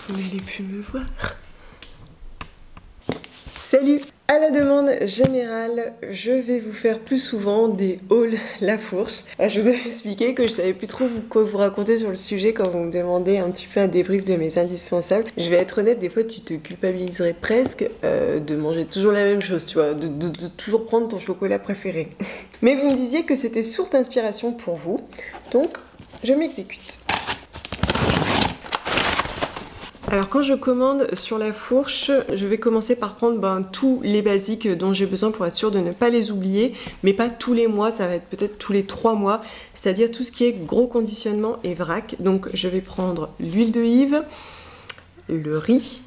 Vous n'allez plus me voir. Salut! À la demande générale, je vais vous faire plus souvent des hauls La Fourche. Je vous avais expliqué que je savais plus trop quoi vous raconter sur le sujet quand vous me demandez un petit peu un débrief de mes indispensables. Je vais être honnête, des fois tu te culpabiliserais presque de manger toujours la même chose, tu vois, de toujours prendre ton chocolat préféré. Mais vous me disiez que c'était source d'inspiration pour vous, donc je m'exécute. Alors quand je commande sur La Fourche, je vais commencer par prendre tous les basiques dont j'ai besoin pour être sûre de ne pas les oublier, mais pas tous les mois, ça va être peut-être tous les 3 mois, c'est-à-dire tout ce qui est gros conditionnement et vrac. Donc je vais prendre l'huile d'olive, le riz,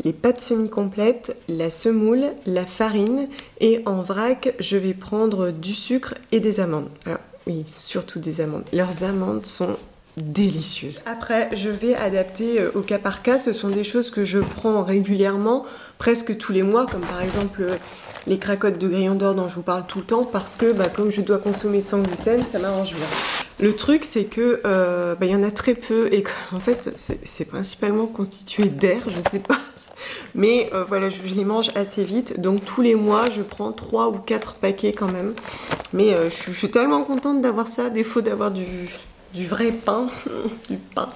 les pâtes semi-complètes, la semoule, la farine et en vrac, je vais prendre du sucre et des amandes. Alors oui, surtout des amandes. Leurs amandes sont délicieuse. Après, je vais adapter au cas par cas. Ce sont des choses que je prends régulièrement, presque tous les mois, comme par exemple les cracottes de grillon d'or dont je vous parle tout le temps, parce que comme je dois consommer sans gluten, ça m'arrange bien. Le truc, c'est que y en a très peu et qu'en fait, c'est principalement constitué d'air, je sais pas. Mais voilà, je les mange assez vite, donc tous les mois, je prends 3 ou 4 paquets quand même. Mais je suis tellement contente d'avoir ça, à défaut d'avoir du vrai pain, du pain.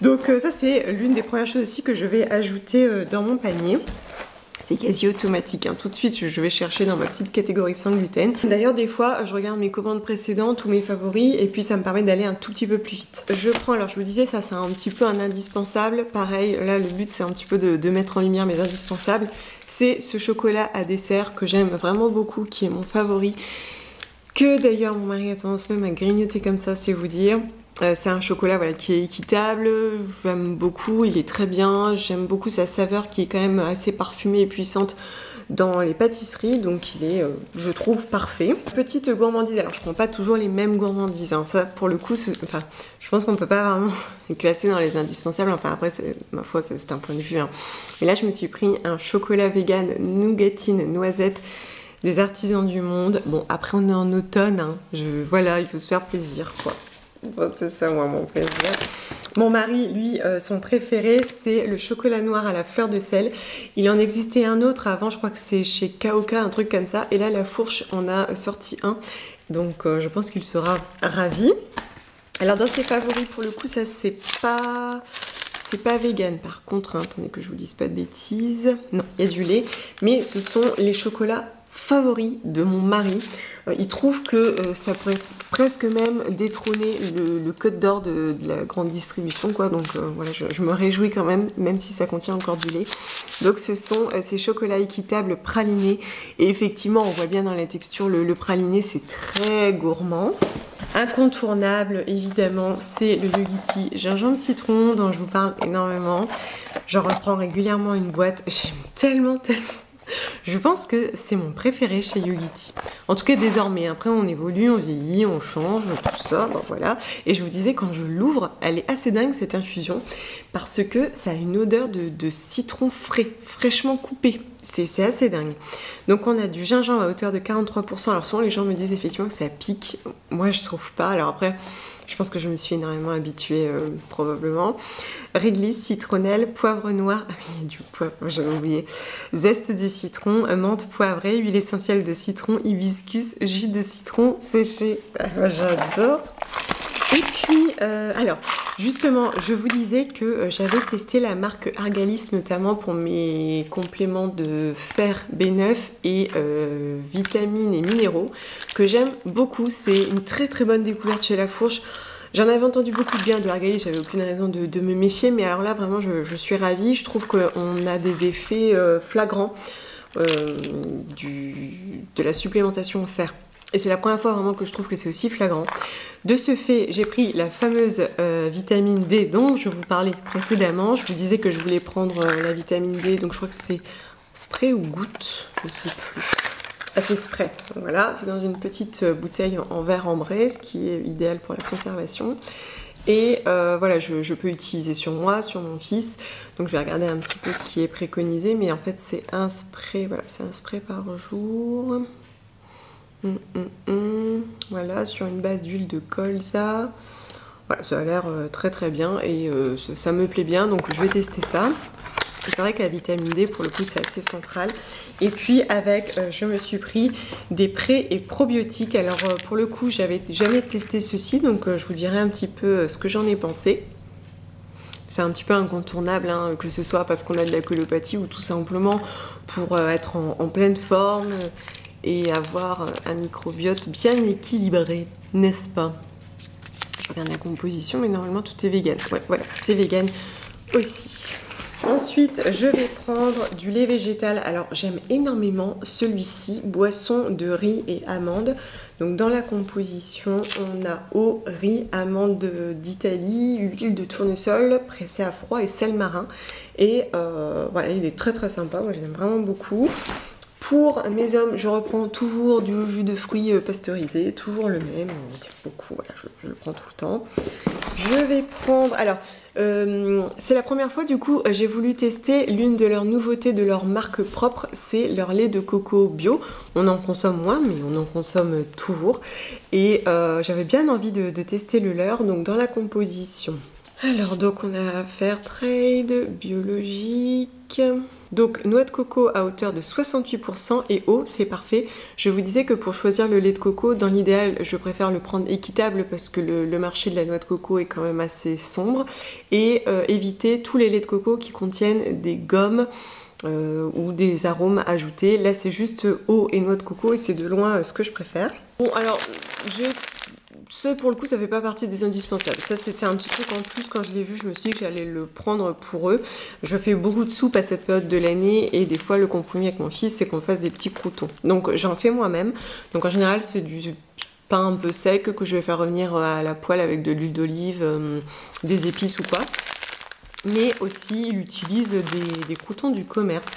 Donc ça c'est l'une des premières choses aussi que je vais ajouter dans mon panier. C'est quasi automatique, hein. Tout de suite je vais chercher dans ma petite catégorie sans gluten. D'ailleurs des fois je regarde mes commandes précédentes ou mes favoris et puis ça me permet d'aller un tout petit peu plus vite. Je prends, alors je vous disais ça c'est un petit peu un indispensable. Pareil, là le but c'est un petit peu de mettre en lumière mes indispensables. C'est ce chocolat à dessert que j'aime vraiment beaucoup, qui est mon favori. Que d'ailleurs mon mari a tendance même à grignoter comme ça, c'est vous dire. C'est un chocolat qui est équitable, j'aime beaucoup, il est très bien, j'aime beaucoup sa saveur qui est quand même assez parfumée et puissante dans les pâtisseries, donc il est, je trouve, parfait. Petite gourmandise, alors je prends pas toujours les mêmes gourmandises, hein. Ça pour le coup, je pense qu'on peut pas vraiment les classer dans les indispensables, enfin après, ma foi, c'est un point de vue, hein. Et là je me suis pris un chocolat vegan nougatine noisette des artisans du monde. Bon, après on est en automne, hein. Voilà, il faut se faire plaisir, quoi. Bon, c'est ça, moi, mon plaisir. Mon mari, lui, son préféré, c'est le chocolat noir à la fleur de sel. Il en existait un autre avant, je crois que c'est chez Kaoka, un truc comme ça. Et là, La Fourche en a sorti un. Donc, je pense qu'il sera ravi. Alors, dans ses favoris, pour le coup, ça, c'est pas vegan. Par contre, hein, attendez que je vous dise pas de bêtises. Non, il y a du lait. Mais ce sont les chocolats favoris de mon mari. Il trouve que ça pourrait presque même détrôner le code d'or de la grande distribution, quoi. Donc voilà, je me réjouis quand même si ça contient encore du lait. Donc ce sont ces chocolats équitables pralinés. Et effectivement, on voit bien dans la texture, le praliné, c'est très gourmand. Incontournable, évidemment, c'est le Yogiti gingembre citron dont je vous parle énormément. J'en reprends régulièrement une boîte. J'aime tellement. Je pense que c'est mon préféré chez Yogiti. En tout cas désormais, après on évolue, on vieillit, on change, tout ça, bon voilà. Et je vous disais, quand je l'ouvre, elle est assez dingue cette infusion, parce que ça a une odeur de citron frais, fraîchement coupé. C'est assez dingue. Donc on a du gingembre à hauteur de 43%. Alors souvent les gens me disent effectivement que ça pique. Moi je trouve pas. Alors après, je pense que je me suis énormément habituée, probablement. Réglisse, citronnelle, poivre noir, ah oui, il y a du poivre, j'avais oublié. Zeste de citron, menthe poivrée, huile essentielle de citron, hibiscus, jus de citron séché. Ah, moi j'adore. Et puis, alors, justement, je vous disais que j'avais testé la marque Argalis, notamment pour mes compléments de fer B9 et vitamines et minéraux, que j'aime beaucoup. C'est une très très bonne découverte chez La Fourche. J'en avais entendu beaucoup de bien de Argalis, j'avais aucune raison de me méfier, mais alors là, vraiment, je suis ravie. Je trouve qu'on a des effets flagrants de la supplémentation en fer. Et c'est la première fois vraiment que je trouve que c'est aussi flagrant. De ce fait, j'ai pris la fameuse vitamine D dont je vous parlais précédemment. Je vous disais que je voulais prendre la vitamine D, donc je crois que c'est spray ou goutte, je ne sais plus. Ah, c'est spray, donc voilà, c'est dans une petite bouteille en verre ambré, ce qui est idéal pour la conservation. Et voilà, je peux utiliser sur moi, sur mon fils. Donc je vais regarder un petit peu ce qui est préconisé, mais en fait c'est un spray, voilà, c'est un spray par jour. Voilà, sur une base d'huile de colza. Voilà, ça a l'air très très bien et ça me plaît bien, donc je vais tester ça. C'est vrai que la vitamine D, pour le coup, c'est assez central. Et puis avec, je me suis pris des pré et probiotiques. Alors pour le coup, j'avais jamais testé ceci, donc je vous dirai un petit peu ce que j'en ai pensé. C'est un petit peu incontournable, hein, que ce soit parce qu'on a de la colopathie ou tout simplement pour être en pleine forme et avoir un microbiote bien équilibré, n'est-ce pas? Je regarde la composition, mais normalement tout est vegan. Ouais, voilà, c'est vegan aussi. Ensuite, je vais prendre du lait végétal. Alors, j'aime énormément celui-ci, boisson de riz et amandes. Donc, dans la composition, on a eau, riz, amandes d'Italie, huile de tournesol, pressée à froid et sel marin. Et voilà, il est très très sympa. Moi, je l'aime vraiment beaucoup. Pour mes hommes, je reprends toujours du jus de fruits pasteurisé, toujours le même, il y a beaucoup, voilà, je le prends tout le temps. Je vais prendre, alors, c'est la première fois du coup, j'ai voulu tester l'une de leurs nouveautés de leur marque propre, c'est leur lait de coco bio. On en consomme moins, mais on en consomme toujours. Et j'avais bien envie de tester le leur, donc dans la composition. Alors, donc on a Fairtrade, biologique... Donc noix de coco à hauteur de 68% et eau, c'est parfait. Je vous disais que pour choisir le lait de coco, dans l'idéal, je préfère le prendre équitable parce que le marché de la noix de coco est quand même assez sombre. Et éviter tous les laits de coco qui contiennent des gommes ou des arômes ajoutés. Là, c'est juste eau et noix de coco et c'est de loin ce que je préfère. Bon, alors, pour le coup, ça fait pas partie des indispensables. Ça, c'était un petit truc en plus. Quand je l'ai vu, je me suis dit que j'allais le prendre pour eux. Je fais beaucoup de soupe à cette période de l'année et des fois, le compromis avec mon fils, c'est qu'on fasse des petits croûtons. Donc, j'en fais moi-même. Donc, en général, c'est du pain un peu sec que je vais faire revenir à la poêle avec de l'huile d'olive, des épices ou quoi. Mais aussi, il utilise des croûtons du commerce.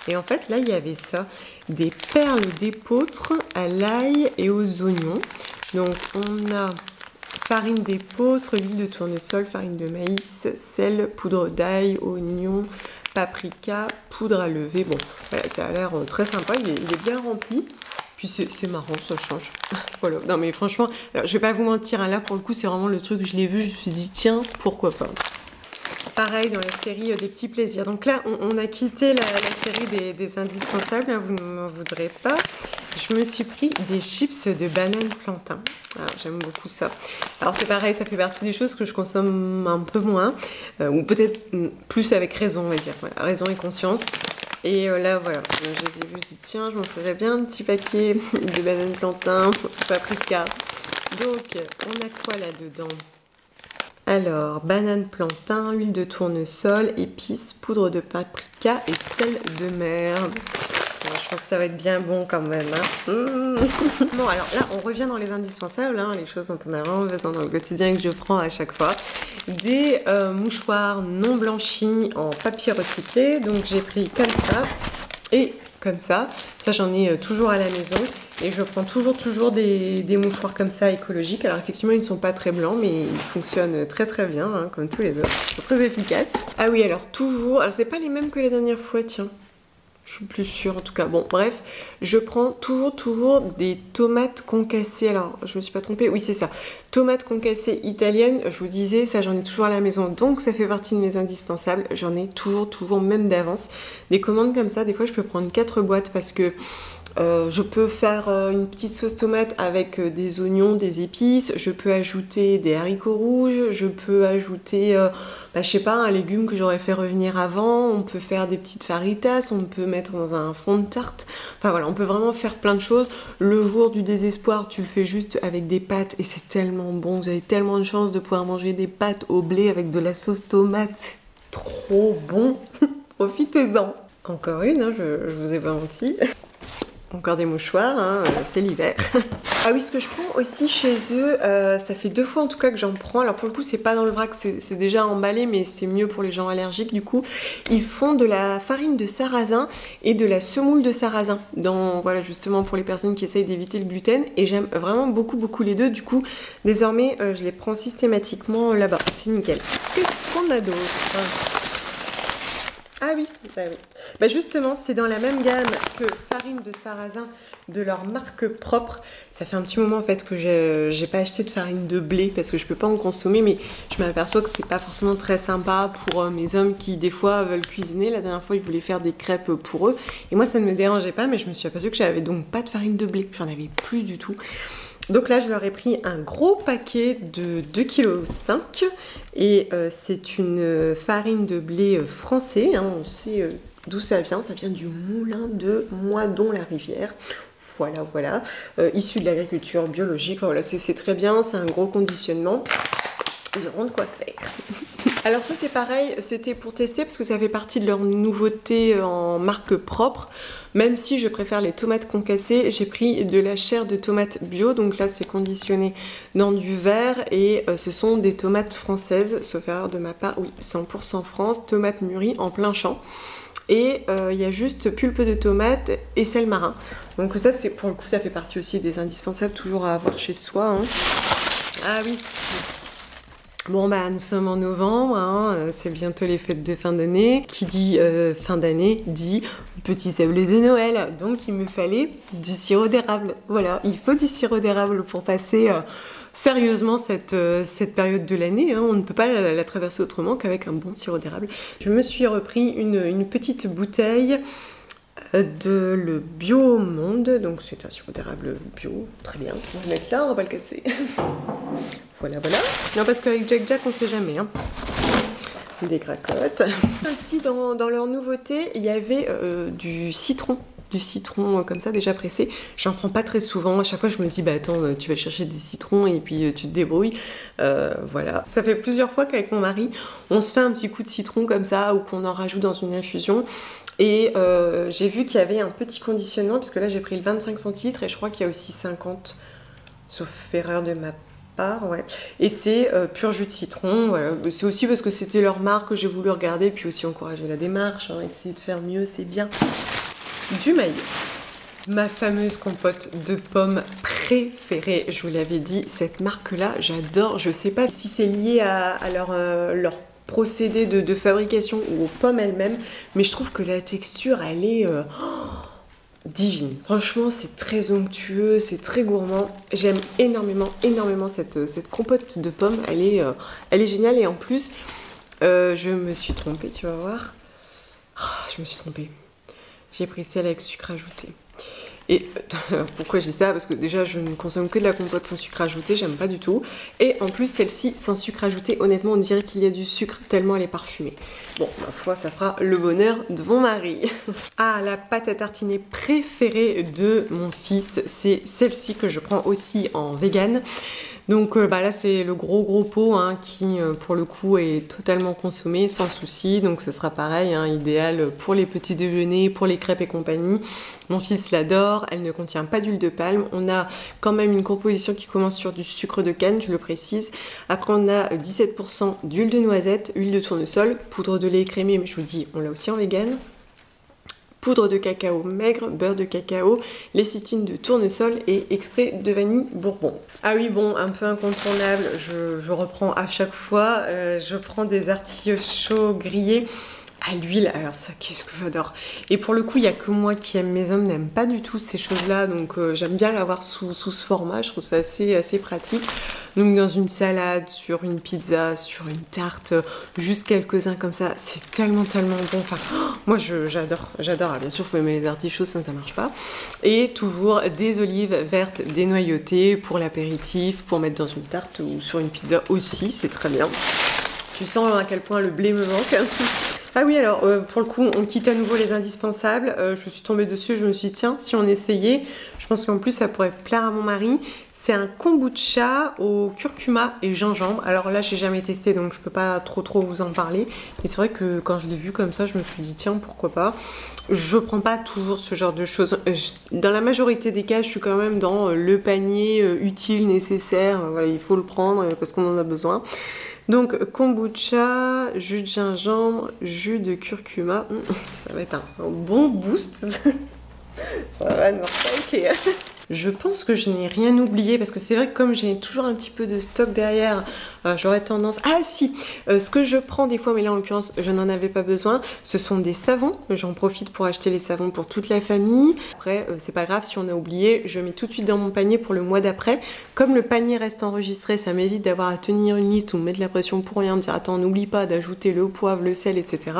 Et en fait, là, il y avait ça. Des perles d'épeautre à l'ail et aux oignons. Donc on a farine d'épeautre, huile de tournesol, farine de maïs, sel, poudre d'ail, oignon, paprika, poudre à lever. Bon, voilà, ça a l'air très sympa, il est bien rempli. Puis c'est marrant, ça change. Voilà, non mais franchement, alors, je vais pas vous mentir, hein, là pour le coup c'est vraiment le truc, je l'ai vu, je me suis dit tiens, pourquoi pas. Pareil dans la série des petits plaisirs. Donc là, on a quitté la série des indispensables, hein, vous ne m'en voudrez pas. Je me suis pris des chips de banane plantain. J'aime beaucoup ça. Alors c'est pareil, ça fait partie des choses que je consomme un peu moins, ou peut-être plus avec raison, on va dire. Voilà, raison et conscience. Et là, voilà, je les ai vus, je dis tiens, je m'en ferais bien un petit paquet de banane plantain, paprika. Donc, on a quoi là-dedans ? Alors, banane plantain, huile de tournesol, épices, poudre de paprika et sel de mer. Alors, je pense que ça va être bien bon quand même. Hein. Bon, alors là, on revient dans les indispensables, hein, les choses dont on a vraiment besoin dans le quotidien que je prends à chaque fois. Des mouchoirs non blanchis en papier recyclé. Donc, j'ai pris comme ça et comme ça. Ça, j'en ai toujours à la maison. Et je prends toujours des mouchoirs comme ça écologiques. Alors effectivement, ils ne sont pas très blancs, mais ils fonctionnent très très bien, hein, comme tous les autres. Ils sont très efficaces. Ah oui, alors toujours... Alors c'est pas les mêmes que la dernière fois, tiens. Je suis plus sûre en tout cas. Bon, bref, je prends toujours des tomates concassées. Alors, je me suis pas trompée. Oui, c'est ça. Tomates concassées italiennes. Je vous disais, ça j'en ai toujours à la maison. Donc, ça fait partie de mes indispensables. J'en ai toujours, même d'avance. Des commandes comme ça, des fois, je peux prendre 4 boîtes parce que... je peux faire une petite sauce tomate avec des oignons, des épices, je peux ajouter des haricots rouges, je peux ajouter, je sais pas, un légume que j'aurais fait revenir avant, on peut faire des petites faritas, on peut mettre dans un fond de tarte, enfin voilà, on peut vraiment faire plein de choses. Le jour du désespoir, tu le fais juste avec des pâtes et c'est tellement bon, vous avez tellement de chance de pouvoir manger des pâtes au blé avec de la sauce tomate, c'est trop bon, profitez-en. Encore une, hein, je vous ai pas menti. Encore des mouchoirs, hein, c'est l'hiver. Ah oui, ce que je prends aussi chez eux, ça fait 2 fois en tout cas que j'en prends. Alors pour le coup, c'est pas dans le vrac, c'est déjà emballé, mais c'est mieux pour les gens allergiques du coup. Ils font de la farine de sarrasin et de la semoule de sarrasin. Voilà, justement pour les personnes qui essayent d'éviter le gluten. Et j'aime vraiment beaucoup les deux. Du coup, désormais, je les prends systématiquement là-bas. C'est nickel. Qu'est-ce qu'on a d'autre ? Ah oui, bah oui. Bah justement, c'est dans la même gamme que Farine de Sarrasin de leur marque propre. Ça fait un petit moment en fait que j'ai pas acheté de farine de blé parce que je peux pas en consommer, mais je m'aperçois que c'est pas forcément très sympa pour mes hommes qui des fois veulent cuisiner. La dernière fois, ils voulaient faire des crêpes pour eux et moi ça ne me dérangeait pas, mais je me suis aperçue que j'avais donc pas de farine de blé. J'en avais plus du tout. Donc là, je leur ai pris un gros paquet de 2,5 kg et c'est une farine de blé français, hein, on sait d'où ça vient du moulin de Moidon-la-Rivière. Voilà, voilà, issu de l'agriculture biologique, voilà, c'est très bien, c'est un gros conditionnement, ils auront de quoi faire. Alors ça c'est pareil, c'était pour tester parce que ça fait partie de leur nouveauté en marque propre. Même si je préfère les tomates concassées, j'ai pris de la chair de tomate bio. Donc là c'est conditionné dans du verre et ce sont des tomates françaises, sauf erreur de ma part, oui 100% France, tomates mûries en plein champ. Et il y a juste pulpe de tomate et sel marin. Donc ça c'est pour le coup ça fait partie aussi des indispensables toujours à avoir chez soi. Hein. Ah oui. Bon bah nous sommes en novembre, hein, c'est bientôt les fêtes de fin d'année. Qui dit fin d'année dit petit sablé de Noël. Donc il me fallait du sirop d'érable. Voilà, il faut du sirop d'érable pour passer sérieusement cette période de l'année. Hein. On ne peut pas la traverser autrement qu'avec un bon sirop d'érable. Je me suis repris une petite bouteille de le Bio Monde, donc c'est un sirop d'érable bio, très bien. On va le mettre là, on va pas le casser. Voilà, voilà. Non, parce qu'avec Jack on sait jamais. Hein. Des cracottes. Ainsi, dans leur nouveauté, il y avait du citron comme ça déjà pressé. J'en prends pas très souvent. À chaque fois, je me dis, bah attends, tu vas chercher des citrons et puis tu te débrouilles. Voilà. Ça fait plusieurs fois qu'avec mon mari, on se fait un petit coup de citron comme ça ou qu'on en rajoute dans une infusion. Et j'ai vu qu'il y avait un petit conditionnement, parce que là j'ai pris le 25 centilitres et je crois qu'il y a aussi 50, sauf erreur de ma part, ouais. Et c'est pur jus de citron, voilà. C'est aussi parce que c'était leur marque que j'ai voulu regarder, puis aussi encourager la démarche, hein. Essayer de faire mieux, c'est bien. Du maïs. Ma fameuse compote de pommes préférée, je vous l'avais dit, cette marque-là, j'adore. Je sais pas si c'est lié à leur procédé de fabrication ou aux pommes elles-mêmes, mais je trouve que la texture elle est divine. Franchement c'est très onctueux, c'est très gourmand. J'aime énormément cette compote de pommes, elle est géniale. Et en plus je me suis trompée, tu vas voir. Je me suis trompée, j'ai pris celle avec sucre ajouté. Et pourquoi je dis ça? Parce que déjà je ne consomme que de la compote sans sucre ajouté, j'aime pas du tout. Et en plus celle-ci sans sucre ajouté, honnêtement on dirait qu'il y a du sucre tellement elle est parfumée. Bon, ma foi ça fera le bonheur de mon mari. Ah, la pâte à tartiner préférée de mon fils, c'est celle-ci que je prends aussi en vegan. Donc bah là c'est le gros pot hein, qui pour le coup est totalement consommé sans souci. Donc ce sera pareil, hein, idéal pour les petits déjeuners, pour les crêpes et compagnie. Mon fils l'adore, elle ne contient pas d'huile de palme. On a quand même une composition qui commence sur du sucre de canne, je le précise. Après on a 17% d'huile de noisette, huile de tournesol, poudre de lait écrémé, mais je vous dis on l'a aussi en vegan. Poudre de cacao maigre, beurre de cacao, lécithine de tournesol et extrait de vanille bourbon. Ah oui bon, un peu incontournable, je reprends à chaque fois, je prends des artichauts grillés à l'huile, alors ça qu'est-ce que j'adore. Et pour le coup il n'y a que moi qui aime, mes hommes n'aiment pas du tout ces choses là, donc j'aime bien l'avoir sous ce format, je trouve ça assez pratique. Donc dans une salade, sur une pizza, sur une tarte, juste quelques-uns comme ça, c'est tellement bon. Enfin, moi j'adore. Ah, bien sûr, il faut aimer les artichauts, ça marche pas. Et toujours des olives vertes dénoyautées pour l'apéritif, pour mettre dans une tarte ou sur une pizza aussi, c'est très bien. Tu sens à quel point le blé me manque. Ah oui, alors pour le coup, on quitte à nouveau les indispensables. Je suis tombée dessus, je me suis dit tiens, si on essayait, je pense qu'en plus ça pourrait plaire à mon mari. C'est un kombucha au curcuma et gingembre. Alors là, j'ai jamais testé, donc je peux pas trop vous en parler. Mais c'est vrai que quand je l'ai vu comme ça, je me suis dit tiens, pourquoi pas. Je prends pas toujours ce genre de choses. Dans la majorité des cas, je suis quand même dans le panier utile, nécessaire. Voilà, il faut le prendre parce qu'on en a besoin. Donc kombucha, jus de gingembre, jus de curcuma, ça va être un bon boost. Ça va nous refaire. Je pense que je n'ai rien oublié parce que c'est vrai que comme j'ai toujours un petit peu de stock derrière, j'aurais tendance... Ah si, ce que je prends des fois, mais là en l'occurrence je n'en avais pas besoin, ce sont des savons. J'en profite pour acheter les savons pour toute la famille. Après c'est pas grave si on a oublié, je mets tout de suite dans mon panier pour le mois d'après. Comme le panier reste enregistré, ça m'évite d'avoir à tenir une liste ou me mettre la pression pour rien, me dire attends n'oublie pas d'ajouter le poivre, le sel, etc.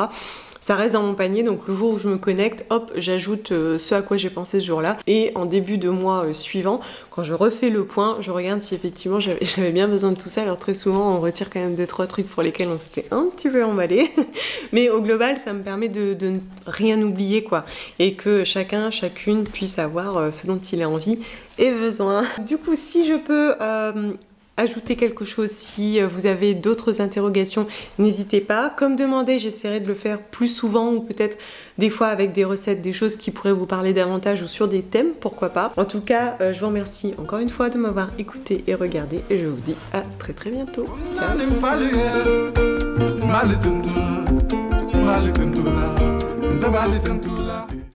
Ça reste dans mon panier, donc le jour où je me connecte, hop, j'ajoute ce à quoi j'ai pensé ce jour-là. Et en début de mois suivant, quand je refais le point, je regarde si effectivement j'avais bien besoin de tout ça. Alors très souvent, on retire quand même 2-3 trucs pour lesquels on s'était un petit peu emballé. Mais au global, ça me permet de ne rien oublier, quoi. Et que chacune puisse avoir ce dont il a envie et besoin. Du coup, si je peux... ajouter quelque chose, si vous avez d'autres interrogations, n'hésitez pas. Comme demandé, j'essaierai de le faire plus souvent ou peut-être des fois avec des recettes, des choses qui pourraient vous parler davantage ou sur des thèmes, pourquoi pas. En tout cas, je vous remercie encore une fois de m'avoir écouté et regardé et je vous dis à très très bientôt. Ciao.